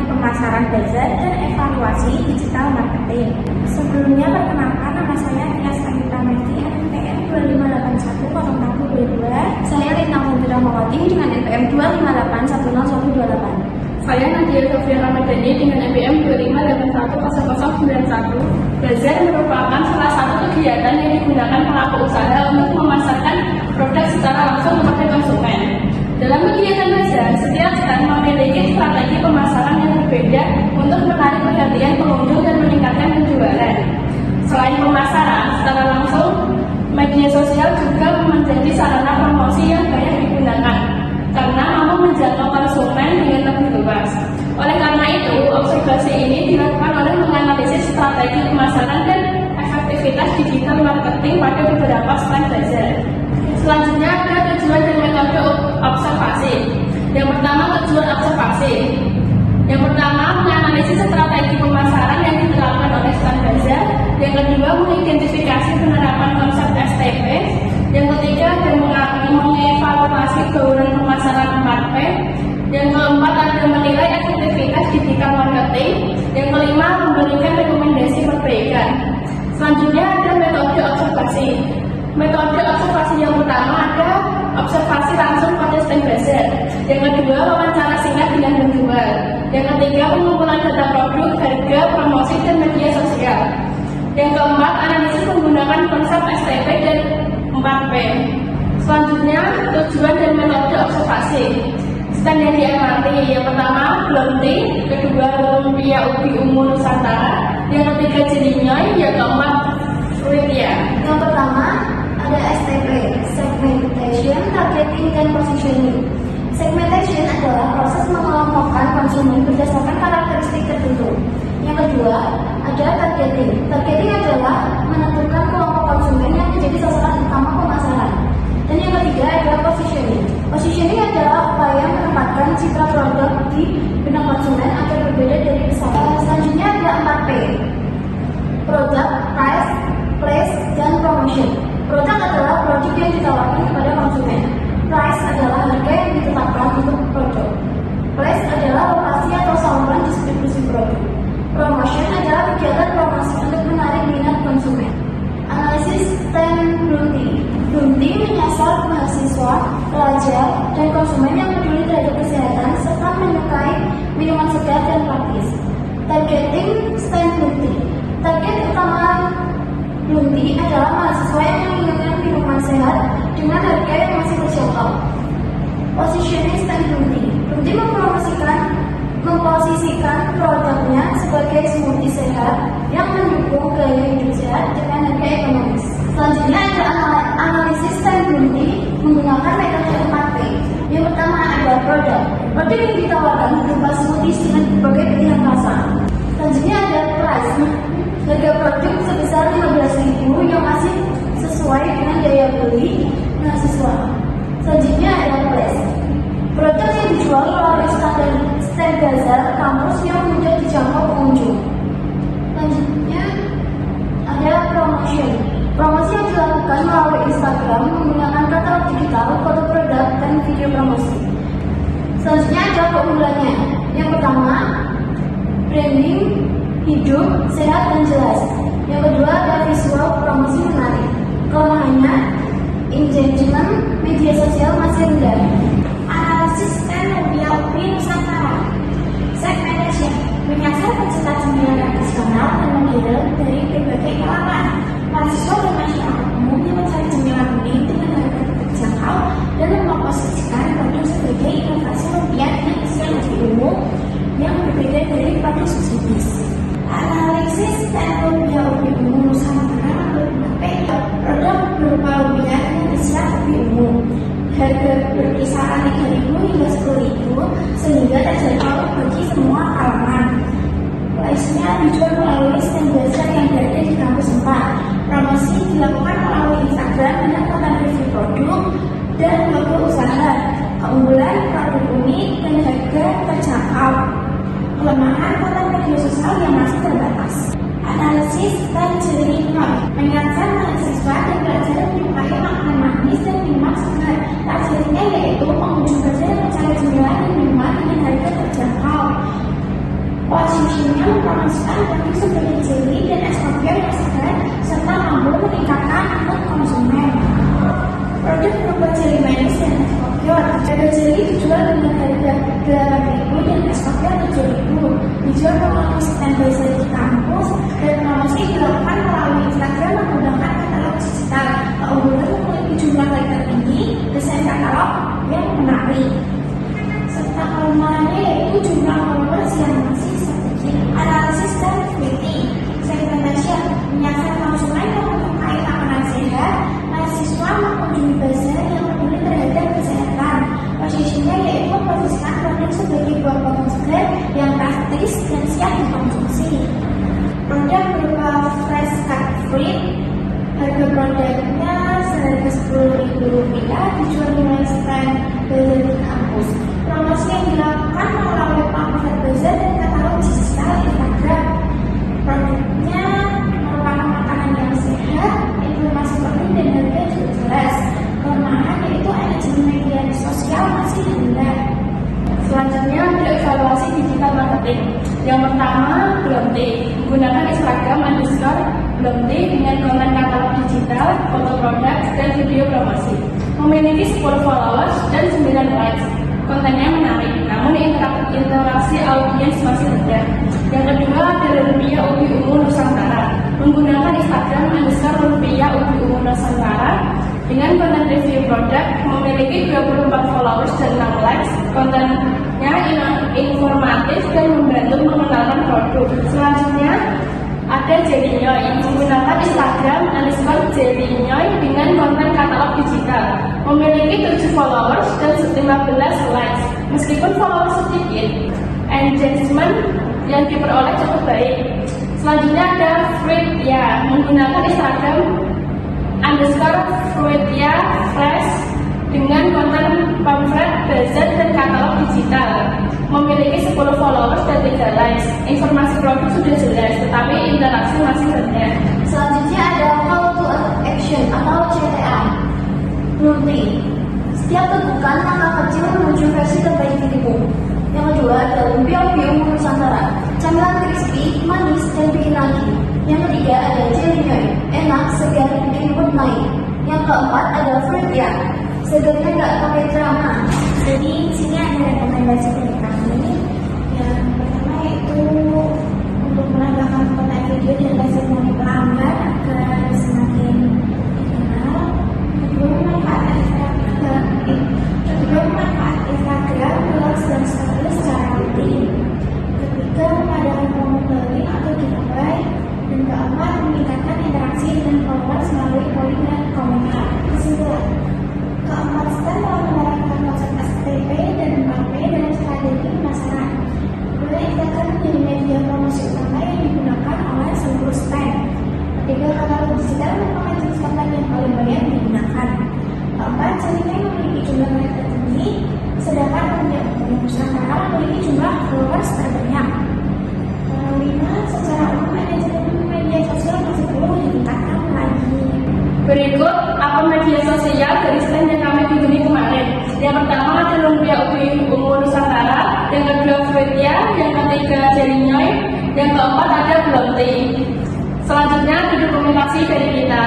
pemasaran bazar dan evaluasi digital marketing. Sebelumnya perkenalkan, nama saya Tia Sanita Meti, NPM 25810422. Saya Lintang Mundira Mawati dengan NPM 258101128. Saya Nadia Sofia Ramadhani dengan NPM 2581091. Bazar merupakan salah satu kegiatan yang digunakan pelaku usaha untuk memasarkan produk secara langsung kepada konsumen. Dalam kegiatan bazar, setiap stand memiliki strategi pemasaran yang berbeda untuk menarik perhatian pengunjung dan meningkatkan penjualan. Selain pemasaran secara langsung, media sosial juga menjadi sarana promosi yang banyak digunakan karena mampu menjangkau konsumen dengan lebih luas. Oleh karena itu, observasi ini dilakukan oleh menganalisis strategi pemasaran dan efektivitas digital marketing pada beberapa stand bazar. Selanjutnya ada tujuan dan metode observasi. Yang pertama, tujuan observasi. Yang pertama, menganalisis strategi pemasaran yang diterapkan oleh stand bazar. Yang kedua, mengidentifikasi penerapan konsep STP. Yang ketiga, ada mengevaluasi bauran pemasaran 4P. Yang keempat, ada menilai efektivitas digital marketing. Yang kelima, memberikan rekomendasi perbaikan. Selanjutnya ada metode observasi. Metode observasi yang pertama ada observasi langsung pada stand bazar. Yang kedua, wawancara singkat dengan penjual. Yang ketiga, pengumpulan data produk, harga, promosi, dan media sosial. Yang keempat, analisis menggunakan konsep STP dan 4P. Selanjutnya, tujuan dan metode observasi. Stand yang diamati, yang pertama Blonti, kedua Lumpia Ubi Ungu Nusantara, yang ketiga Jelinyoy, yang keempat Fruitia. Yang pertama ada STP, Segmentation, Targeting, dan Positioning. Segmentation adalah proses mengelompokkan konsumen berdasarkan karakteristik tertentu. Yang kedua ada Targeting. Targeting adalah menentukan kelompok konsumen yang menjadi sasaran utama pemasaran. Dan yang ketiga ada Positioning. Positioning adalah upaya menempatkan citra produk di benak konsumen agar berbeda dari pesaing. Selanjutnya ada 4P. Product, Price, Place, dan Promotion. Produk adalah produk yang ditawarkan kepada konsumen. Price adalah harga yang ditetapkan untuk produk. Place adalah lokasi atau saluran distribusi produk. Promotion adalah kegiatan promosi untuk menarik minat konsumen. Analisis stand Blonti. Blonti menyasar mahasiswa, pelajar, dan konsumen yang peduli terhadap kesehatan serta menyukai minuman segar dan praktis. Targeting stand Blonti. Target utama Blonti adalah mahasiswa yang menginginkan minuman sehat dengan harga yang masih terjangkau. Positioning stand Blonti. Blonti memposisikan produknya sebagai smoothie sehat yang mendukung gaya hidup sehat dengan harga ekonomis. Selanjutnya ada analisis stand Blonti menggunakan metode 4P. Yang pertama adalah produk. Produk yang ditawarkan berupa smoothies dengan berbagai pilihan rasa. Selanjutnya ada price. Harga produk sebesar 15.000 yang masih sesuai dengan daya beli mahasiswa. Selanjutnya ada place. Produk yang dijual melalui stand bazar kampus yang mudah dijangkau pengunjung. Selanjutnya ada promotion. Promosi yang dilakukan melalui Instagram menggunakan katalog digital, foto produk, dan video promosi. Selanjutnya ada keunggulannya. Yang pertama, branding hidup, sehat, dan jelas. Yang kedua ada visual promosi menarik. Kelemahannya, engagement media sosial masih rendah. Analisis stand Lumpia Ubi Nusantara. Segmentation menyasar pecinta cemilan tradisional dan modern dari berbagai kalangan. Mahasiswa dan masyarakat umum yang mencari cemilan unik dengan harga terjangkau dan memposisikan produk sebagai inovasi lumpia dengan isian lebih umum yang berbeda dari produk subsidis. Analisis stand Lumpia Ubi Ungu Nusantara menurut produk berupa lumpia dengan isian lebih umum. Harga berkisaran 3.000 hingga 10.000 sehingga terjangkau bagi semua kalangan. Price-nya dijual melalui stand bazar yang berada di kampus 4. Promosi dilakukan melalui Instagram dengan konten review produk dan logo usaha. Keunggulan produk unik dan harga terjangkau. Kelemahan konten media sosial yang masih terbatas. Analisis dan Jelinyoy mengingatkan mahasiswa dan pelajar menyukai makanan manis dan minuman segar. Targetnya yaitu pengunjung bazar yang mencari cemilan dan minuman dengan harga terjangkau. memasukkan produk seperti jeli dan es kopior yang segar serta mampu meningkatkan mood konsumen. Produk berupa jeli manis dan es kopior. Ada jeli dijual dengan harga 8.000 dan es kopior 7.000. Dijual melalui stand bazar di kampus dan promosi dilakukan melalui Instagram menggunakan katalog digital. Keunggulan memiliki jumlah like tertinggi, desain katalog yang menarik, serta kelemahannya yaitu jumlah followers yang masih sedikit. Analisis dan rating segmentasi menyasar konsumen yang menyukai makanan sehat, mahasiswa mengunjungi bazar yang peduli terhadap kesehatan. Posisinya yaitu memposisikan produk sebagai buah potong segar yang praktis dan siap dikonsumsi. Produk berupa fresh cut fruit, harga produknya seharga Rp10.000, dijual mulai stand bazar di kampus. Promosi yang dilakukan melalui pamflet bazar dan katalog digital Instagram. Produknya merupakan makanan yang sehat, informasi penting dan harga juga jelas. Kelemahan yaitu energi media sosial masih rendah. Selanjutnya ada evaluasi digital marketing. Yang pertama, Blomte. Menggunakan Instagram _Blomte dengan konten katalog digital, foto produk, dan video promosi. Memiliki 10 followers dan 9 likes. Kontennya menarik, namun interaksi audiens masih rendah. Yang kedua adalah Rupiah Ubi Ungu Nusantara. Menggunakan Instagram _Rupiah Ubi Ungu Nusantara dengan konten review produk, memiliki 24 followers dan 6 likes. Kontennya informatif dan membantu mengenalkan produk. Selanjutnya ada Jelinyoy, menggunakan Instagram _Jelinyoy dengan konten katalog digital, memiliki 7 followers dan 15 likes. Meskipun followers sedikit, engagement yang diperoleh cukup baik. Selanjutnya ada Fruitia, menggunakan Instagram _Fruitia Fresh dengan konten pamflet, bazar, dan katalog digital, memiliki 10 followers dan 3 likes. Informasi produk sudah jelas, tetapi interaksi masih rendah. Selanjutnya ada call to action atau CTA. Blomte. Setiap tegukan langkah kecil menuju versi terbaik dirimu. Yang kedua ada Lumpia Ubi Ungu Nusantara. Camilan crispy, manis, dan bikin lagi. Yang ketiga ada Jelinyoy, enak, segar, bikin mood naik. Yang keempat ada Fruitia, segarnya nggak pakai drama. Jadi di sini ada rekomendasi dari kami. Yang pertama yaitu untuk menambahkan konten video dan testimoni pelanggan agar semakin dikenal. Kedua, memanfaatkan Instagram, Reels, dan Stories secara rutin. Ketiga, mengadakan promo daring atau giveaway. Dan keempat, meningkatkan interaksi dengan followers melalui polling dan komentar. Kesimpulan, keempat stand telah menerapkan konsep STP dan 4P dalam strategi pemasaran. Kemudian Instagram menjadi media promosi utama yang digunakan oleh seluruh stand. Ketiga, katalog digital merupakan jenis konten yang paling banyak digunakan. Keempat, Jelinyoy memiliki jumlah like tertinggi, sedangkan Rupiah Ubi Nusantara memiliki jumlah followers terbanyak. Kelima, secara umum manajemen media sosial masih perlu ditingkatkan lagi. Berikut apa media sosial dari stand yang kami kunjungi kemarin. Yang pertama ada Lumpia Ubi Ungu Nusantara, yang kedua Fruitia, yang ketiga Jelinyoy, yang keempat ada Blomte. Selanjutnya ada dokumentasi dari kita.